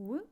Whoop.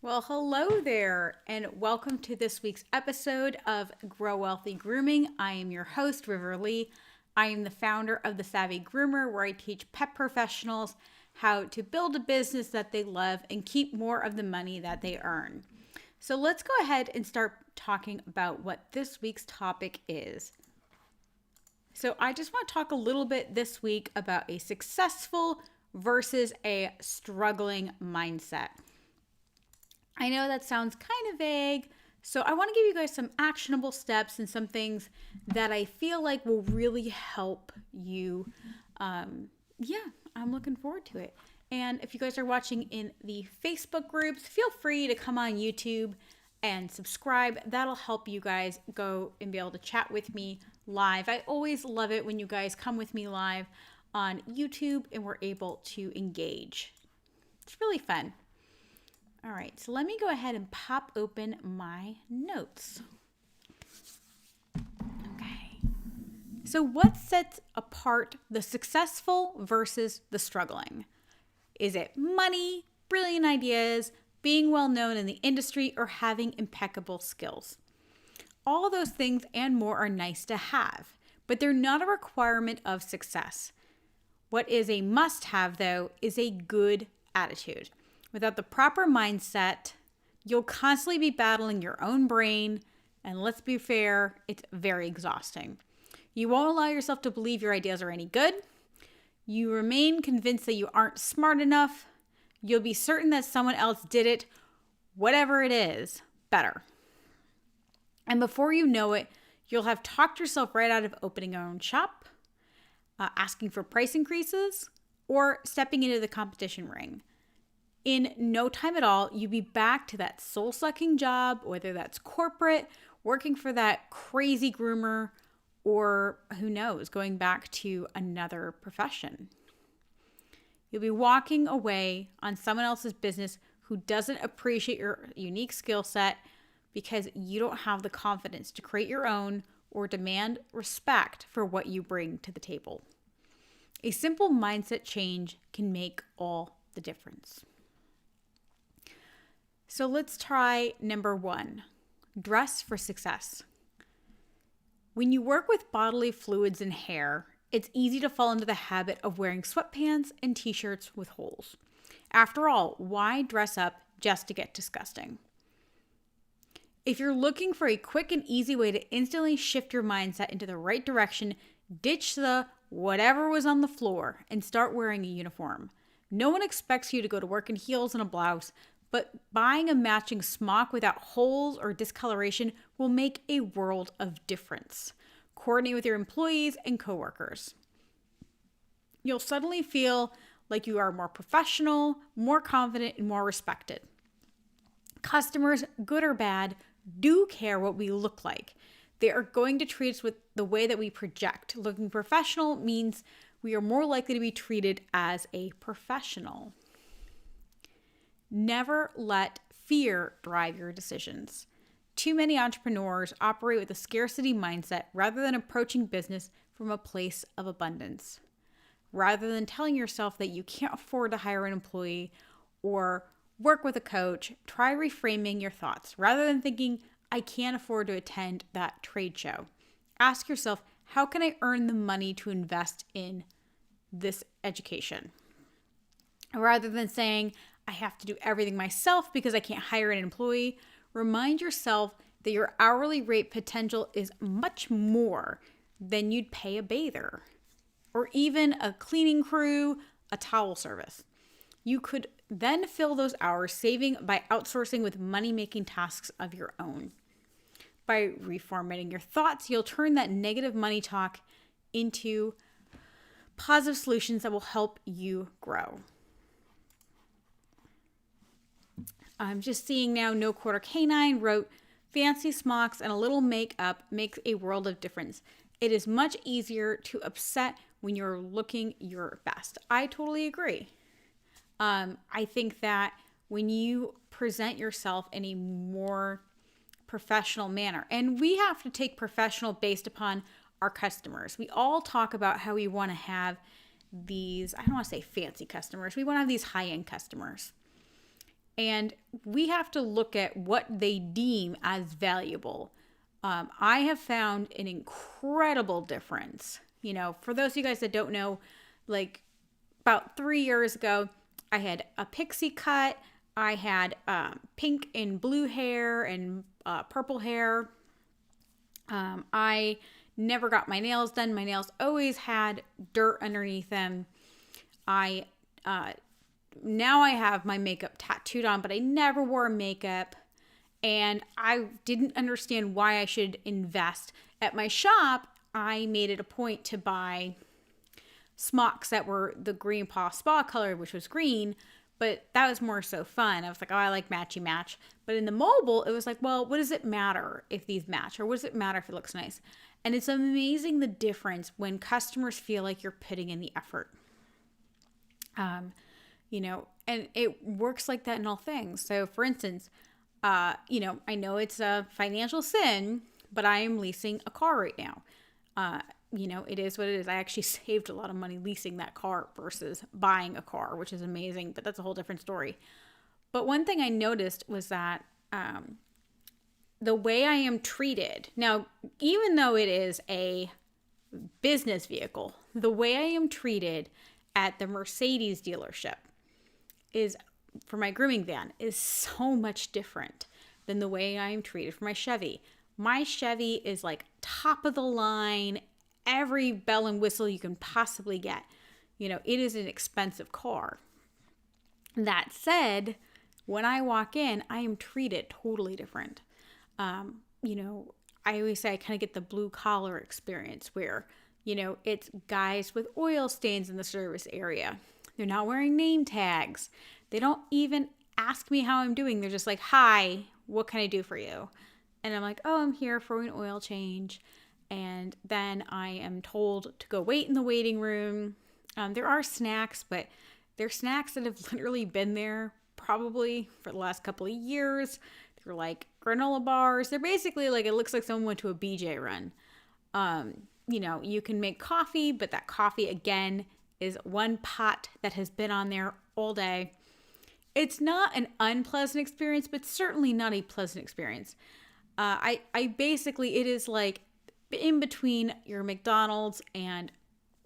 Well, hello there, and welcome to this week's episode of Grow Wealthy Grooming. I am your host, River Lee. I am the founder of the Savvy Groomer, where I teach pet professionals how to build a business that they love and keep more of the money that they earn. So let's go ahead and start talking about what this week's topic is. So I just want to talk a little bit this week about a successful versus a struggling mindset. I know that sounds kind of vague, so I want to give you guys some actionable steps and some things that I feel like will really help you. I'm looking forward to it. And if you guys are watching in the Facebook groups, feel free to come on YouTube and subscribe. That'll help you guys go and be able to chat with me live. I always love it when you guys come with me live on YouTube and we're able to engage. It's really fun. All right, so let me go ahead and pop open my notes. Okay. So what sets apart the successful versus the struggling? Is it money, brilliant ideas, being well known in the industry, or having impeccable skills? All those things and more are nice to have, but they're not a requirement of success. What is a must-have, though, is a good attitude. Without the proper mindset, you'll constantly be battling your own brain, and let's be fair, it's very exhausting. You won't allow yourself to believe your ideas are any good. You remain convinced that you aren't smart enough. You'll be certain that someone else did it, whatever it is, better. And before you know it, you'll have talked yourself right out of opening your own shop, asking for price increases, or stepping into the competition ring. In no time at all, you'd be back to that soul-sucking job, whether that's corporate, working for that crazy groomer, or who knows, going back to another profession. You'll be walking away on someone else's business who doesn't appreciate your unique skill set because you don't have the confidence to create your own or demand respect for what you bring to the table. A simple mindset change can make all the difference. So let's try number 1, dress for success. When you work with bodily fluids and hair, it's easy to fall into the habit of wearing sweatpants and t-shirts with holes. After all, why dress up just to get disgusting? If you're looking for a quick and easy way to instantly shift your mindset into the right direction, ditch the whatever was on the floor and start wearing a uniform. No one expects you to go to work in heels and a blouse, but buying a matching smock without holes or discoloration will make a world of difference. Coordinate with your employees and coworkers. You'll suddenly feel like you are more professional, more confident, and more respected. Customers, good or bad, do care what we look like. They are going to treat us with the way that we project. Looking professional means we are more likely to be treated as a professional. Never let fear drive your decisions. Too many entrepreneurs operate with a scarcity mindset rather than approaching business from a place of abundance. Rather than telling yourself that you can't afford to hire an employee or work with a coach, try reframing your thoughts. Rather than thinking, I can't afford to attend that trade show, ask yourself, how can I earn the money to invest in this education? Rather than saying, I have to do everything myself because I can't hire an employee, remind yourself that your hourly rate potential is much more than you'd pay a bather or even a cleaning crew, a towel service. You could then fill those hours saving by outsourcing with money-making tasks of your own. By reformatting your thoughts, you'll turn that negative money talk into positive solutions that will help you grow. I'm just seeing now No Quarter Canine wrote, fancy smocks and a little makeup makes a world of difference. It is much easier to upset when you're looking your best. I totally agree. I think that when you present yourself in a more professional manner, and we have to take professional based upon our customers. We all talk about how we want to have these, I don't want to say fancy customers, we want to have these high-end customers. And we have to look at what they deem as valuable. I have found an incredible difference. You know, for those of you guys that don't know, like about 3 years ago, I had a pixie cut. I had pink and blue hair and purple hair. I never got my nails done. My nails always had dirt underneath them. Now I have my makeup tattooed on, but I never wore makeup. And I didn't understand why I should invest. At my shop, I made it a point to buy smocks that were the Green Paw Spa color, which was green, but that was more so fun. I was like, oh, I like matchy match. But in the mobile, it was like, well, what does it matter if these match? Or what does it matter if it looks nice? And it's amazing the difference when customers feel like you're putting in the effort. You know, and it works like that in all things. So for instance, you know, I know it's a financial sin, but I am leasing a car right now. You know, it is what it is. I actually saved a lot of money leasing that car versus buying a car, which is amazing, but that's a whole different story. But one thing I noticed was that the way I am treated, now, even though it is a business vehicle, the way I am treated at the Mercedes dealership is, for my grooming van, is so much different than the way I am treated for my Chevy. My Chevy is like top of the line, every bell and whistle you can possibly get. You know, it is an expensive car. That said, when I walk in, I am treated totally different. You know, I always say I kind of get the blue collar experience where, you know, it's guys with oil stains in the service area. They're not wearing name tags. They don't even ask me how I'm doing. They're just like, hi, what can I do for you? And I'm like, oh, I'm here for an oil change. And then I am told to go wait in the waiting room. There are snacks, but they're snacks that have literally been there probably for the last couple of years. They're like granola bars. They're basically like, it looks like someone went to a BJ run. You know, you can make coffee, but that coffee, again, is one pot that has been on there all day. It's not an unpleasant experience, but certainly not a pleasant experience. I basically, it is like in between your McDonald's and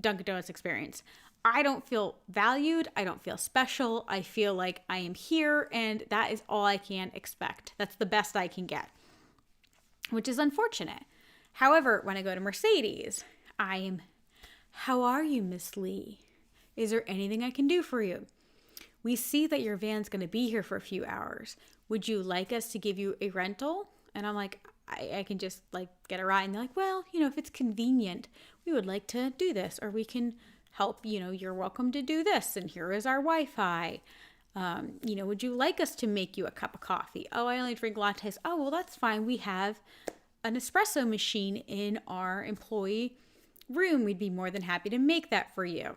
Dunkin' Donuts experience. I don't feel valued. I don't feel special. I feel like I am here, and that is all I can expect. That's the best I can get, which is unfortunate. However, when I go to Mercedes, I am, how are you, Miss Lee? Is there anything I can do for you? We see that your van's going to be here for a few hours. Would you like us to give you a rental? And I'm like, I can just like get a ride. And they're like, well, you know, if it's convenient, we would like to do this, or we can help, you know, you're welcome to do this. And here is our Wi-Fi. You know, would you like us to make you a cup of coffee? Oh, I only drink lattes. Oh, well, that's fine. We have an espresso machine in our employee room. We'd be more than happy to make that for you.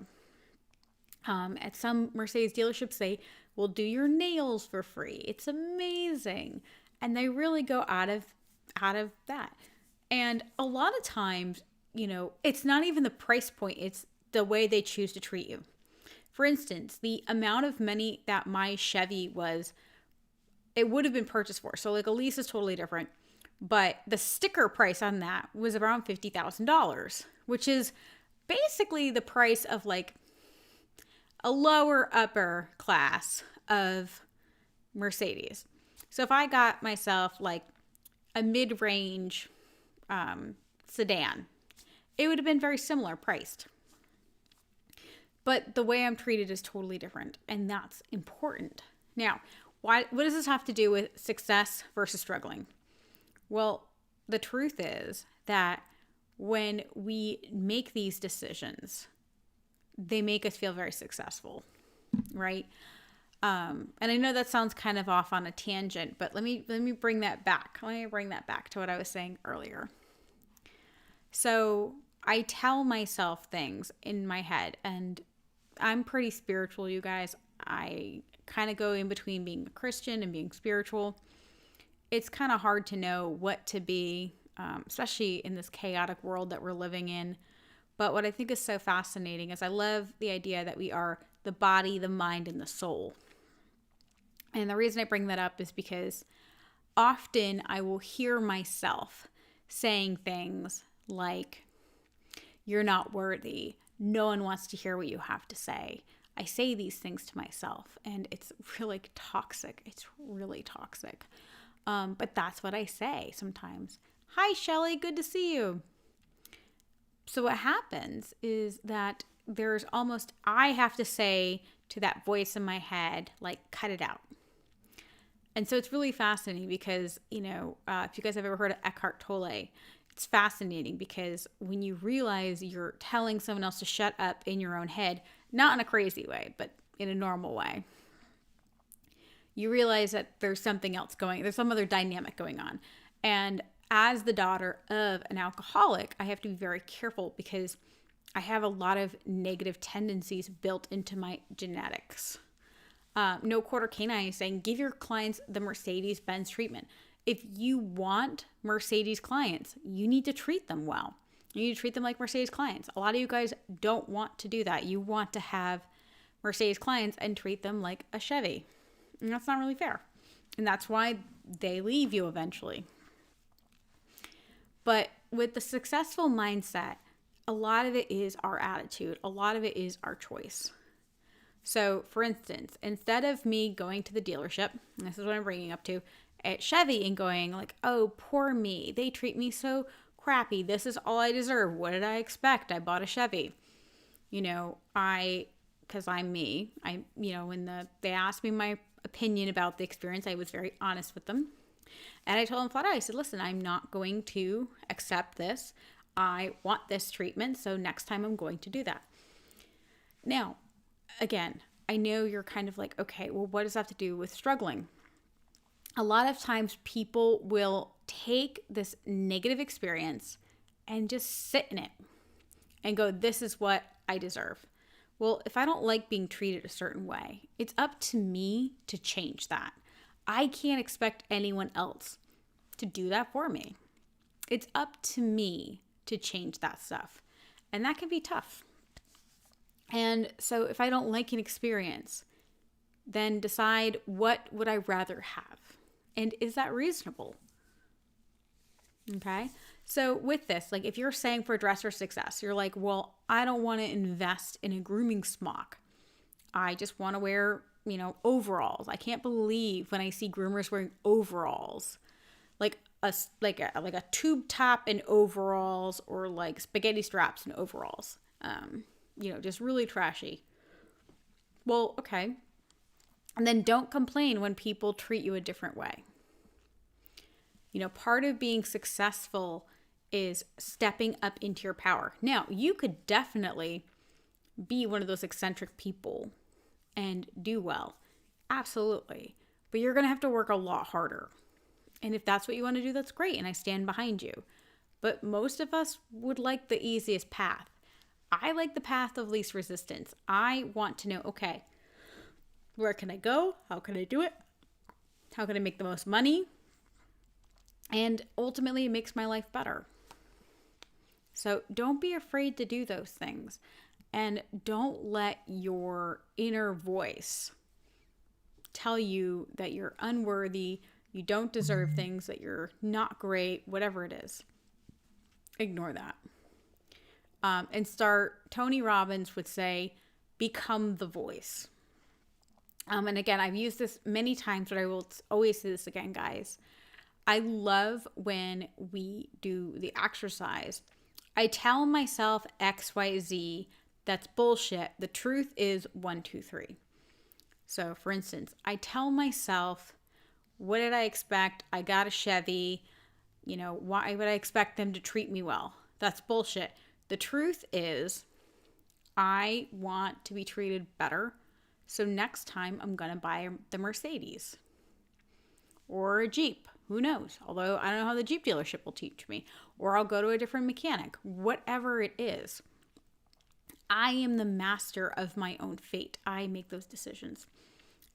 At some Mercedes dealerships, they will do your nails for free. It's amazing. And they really go out of that. And a lot of times, you know, it's not even the price point. It's the way they choose to treat you. For instance, the amount of money that my Chevy was, it would have been purchased for. So like a lease is totally different. But the sticker price on that was around $50,000, which is basically the price of like a lower upper class of Mercedes. So if I got myself like a mid-range sedan, it would have been very similar priced. But the way I'm treated is totally different, and that's important. Now, what does this have to do with success versus struggling? Well, the truth is that when we make these decisions, they make us feel very successful, right? And I know that sounds kind of off on a tangent, but let me bring that back. Let me bring that back to what I was saying earlier. So I tell myself things in my head, and I'm pretty spiritual, you guys. I kind of go in between being a Christian and being spiritual. It's kind of hard to know what to be. especially in this chaotic world that we're living in. But what I think is so fascinating is I love the idea that we are the body, the mind, and the soul. And the reason I bring that up is because often I will hear myself saying things like, "You're not worthy. No one wants to hear what you have to say." I say these things to myself, and it's really toxic. It's really toxic. But that's what I say sometimes. "Hi, Shelly. Good to see you." So what happens is that I have to say to that voice in my head, like, cut it out. And so it's really fascinating because, if you guys have ever heard of Eckhart Tolle, it's fascinating because when you realize you're telling someone else to shut up in your own head, not in a crazy way, but in a normal way, you realize that there's some other dynamic going on. And as the daughter of an alcoholic, I have to be very careful because I have a lot of negative tendencies built into my genetics. No Quarter Canine is saying, give your clients the Mercedes-Benz treatment. If you want Mercedes clients, you need to treat them well. You need to treat them like Mercedes clients. A lot of you guys don't want to do that. You want to have Mercedes clients and treat them like a Chevy. And that's not really fair. And that's why they leave you eventually. But with the successful mindset, a lot of it is our attitude. A lot of it is our choice. So, for instance, instead of me going to the dealership, and this is what I'm bringing up to, at Chevy and going like, "Oh, poor me. They treat me so crappy. This is all I deserve. What did I expect? I bought a Chevy." Because I'm me, when they asked me my opinion about the experience, I was very honest with them. And I told them flat out, I said, "Listen, I'm not going to accept this. I want this treatment, so next time I'm going to do that." Now, again, I know you're kind of like, okay, well, what does that have to do with struggling? A lot of times people will take this negative experience and just sit in it and go, "This is what I deserve." Well, if I don't like being treated a certain way, it's up to me to change that. I can't expect anyone else to do that for me. It's up to me to change that stuff. And that can be tough. And so if I don't like an experience, then decide, what would I rather have? And is that reasonable? Okay. So with this, like if you're saying for dress or success, you're like, "Well, I don't want to invest in a grooming smock. I just want to wear, overalls. I can't believe when I see groomers wearing overalls, like a tube top in overalls or like spaghetti straps in overalls. Just really trashy." Well, okay. And then don't complain when people treat you a different way. Part of being successful is stepping up into your power. Now, you could definitely be one of those eccentric people and do well. Absolutely. But you're going to have to work a lot harder. And if that's what you want to do, that's great. And I stand behind you. But most of us would like the easiest path. I like the path of least resistance. I want to know, okay, where can I go? How can I do it? How can I make the most money? And ultimately, it makes my life better. So don't be afraid to do those things. And don't let your inner voice tell you that you're unworthy, you don't deserve things, that you're not great, whatever it is. Ignore that. Tony Robbins would say, become the voice. And again, I've used this many times, but I will always say this again, guys. I love when we do the exercise. I tell myself XYZ, that's bullshit. The truth is 1, 2, 3. So for instance, I tell myself, what did I expect? I got a Chevy. Why would I expect them to treat me well? That's bullshit. The truth is, I want to be treated better. So next time I'm going to buy the Mercedes or a Jeep. Who knows? Although I don't know how the Jeep dealership will teach me. Or I'll go to a different mechanic. Whatever it is. I am the master of my own fate. I make those decisions.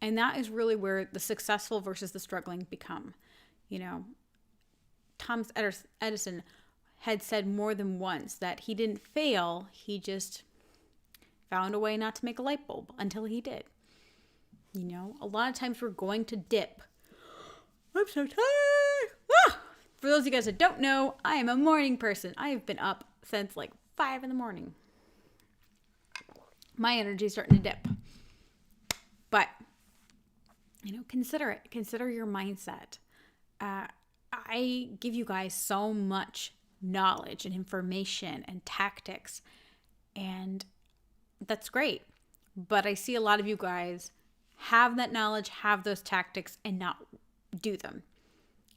And that is really where the successful versus the struggling become. Thomas Edison had said more than once that he didn't fail, he just found a way not to make a light bulb until he did. You know, a lot of times we're going to dip. I'm so tired. Ah! For those of you guys that don't know, I am a morning person. I have been up since like 5 in the morning. My energy is starting to dip. But, you know, consider it. Consider your mindset. I give you guys so much knowledge and information and tactics, and that's great. But I see a lot of you guys have that knowledge, have those tactics, and not do them.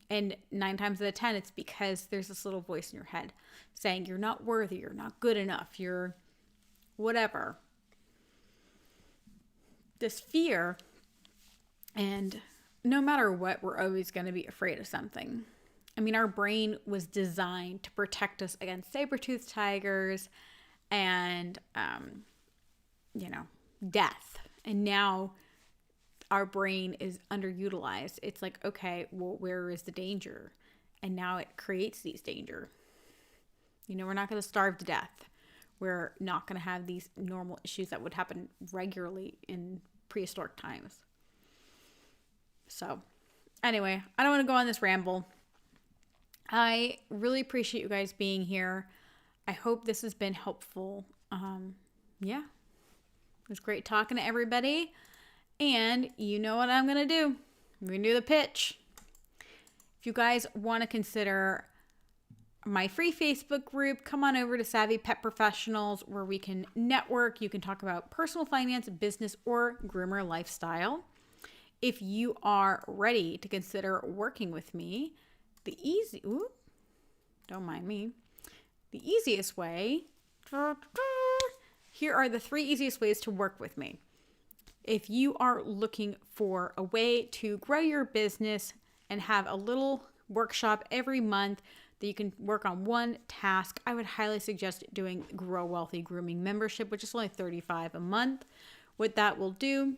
And 9 times out of 10, it's because there's this little voice in your head saying you're not worthy, you're not good enough, you're whatever. This fear, and no matter what, we're always going to be afraid of something. I mean, our brain was designed to protect us against saber-toothed tigers and, death. And now our brain is underutilized. It's like, okay, well, where is the danger? And now it creates these danger. You know, we're not going to starve to death. We're not going to have these normal issues that would happen regularly in prehistoric times. So, anyway, I don't want to go on this ramble. I really appreciate you guys being here. I hope this has been helpful. It was great talking to everybody. And you know what I'm going to do. I'm going to do the pitch. If you guys want to consider my free Facebook group, come on over to Savvy Pet Professionals, where we can network. You can talk about personal finance, business, or groomer lifestyle. If you are ready to consider working with me, don't mind me. The easiest way, here are the 3 easiest ways to work with me. If you are looking for a way to grow your business and have a little workshop every month that you can work on one task, I would highly suggest doing Grow Wealthy Grooming membership, which is only $35 a month. What that will do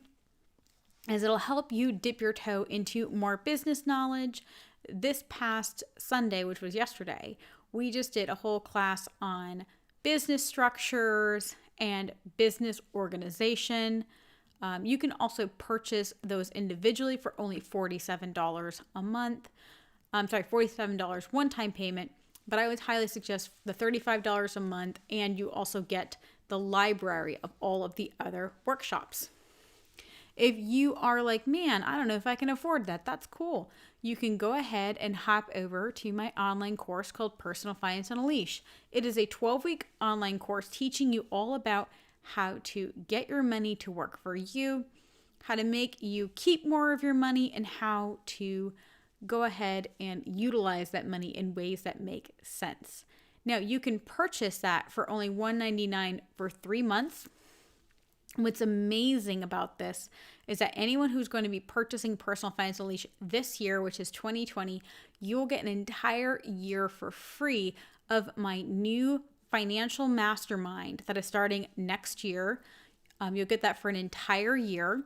is it'll help you dip your toe into more business knowledge. This past Sunday, which was yesterday, we just did a whole class on business structures and business organization. You can also purchase those individually for only $47 a month. $47 one-time payment, but I would highly suggest the $35 a month, and you also get the library of all of the other workshops. If you are like, man, I don't know if I can afford that, that's cool. You can go ahead and hop over to my online course called Personal Finance on a Leash. It is a 12-week online course teaching you all about how to get your money to work for you, how to make you keep more of your money, and how to go ahead and utilize that money in ways that make sense. Now, you can purchase that for only $199 for 3 months. What's amazing about this is that anyone who's going to be purchasing Personal Finance on a Leash this year, which is 2020, you will get an entire year for free of my new financial mastermind that is starting next year. You'll get that for an entire year.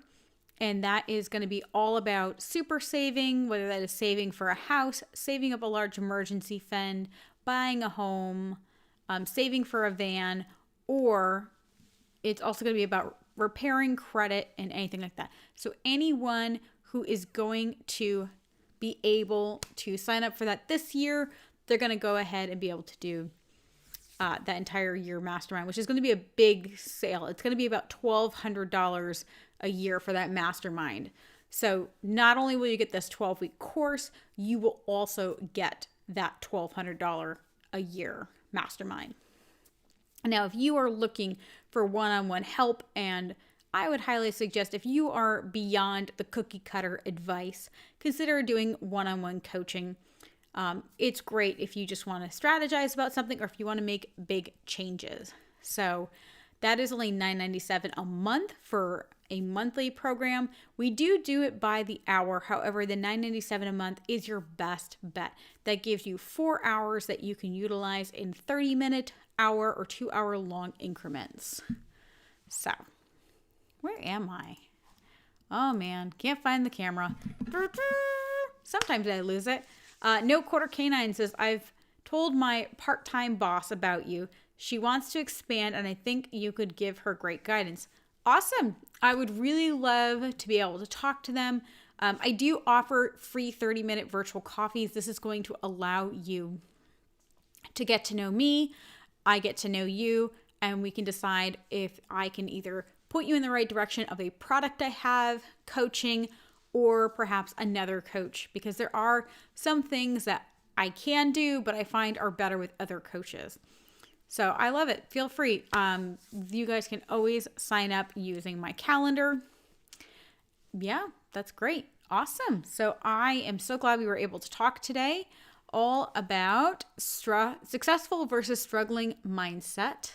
And that is going to be all about super saving, whether that is saving for a house, saving up a large emergency fund, buying a home, saving for a van, or it's also going to be about repairing credit and anything like that. So anyone who is going to be able to sign up for that this year, they're going to go ahead and be able to do that entire year mastermind, which is going to be a big sale. It's going to be about $1,200 a year for that mastermind. So not only will you get this 12-week course, you will also get that $1,200 a year mastermind. Now, if you are looking for one-on-one help, and I would highly suggest if you are beyond the cookie cutter advice, consider doing one-on-one coaching. It's great if you just want to strategize about something or if you want to make big changes. So that is only $9.97 a month for a monthly program. We do it by the hour. However, the $9.97 a month is your best bet. That gives you 4 hours that you can utilize in 30-minute, hour, or 2-hour long increments. So, where am I? Oh man, can't find the camera. Sometimes I lose it. No Quarter Canine says, I've told my part-time boss about you. She wants to expand, and I think you could give her great guidance. Awesome. I would really love to be able to talk to them. I do offer free 30-minute virtual coffees. This is going to allow you to get to know me. I get to know you, and we can decide if I can either point you in the right direction of a product I have, coaching, or perhaps another coach, because there are some things that I can do, but I find are better with other coaches. So I love it. Feel free. You guys can always sign up using my calendar. Yeah, that's great. Awesome. So I am so glad we were able to talk today all about successful versus struggling mindset.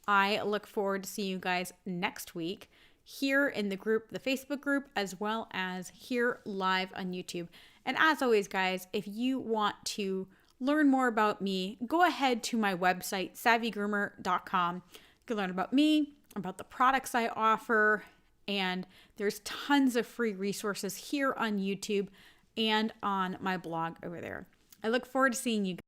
I look forward to seeing you guys next week here in the group, the Facebook group, as well as here live on YouTube. And as always, guys, if you want to learn more about me, go ahead to my website, savvygroomer.com. You can learn about me, about the products I offer, and there's tons of free resources here on YouTube and on my blog over there. I look forward to seeing you guys.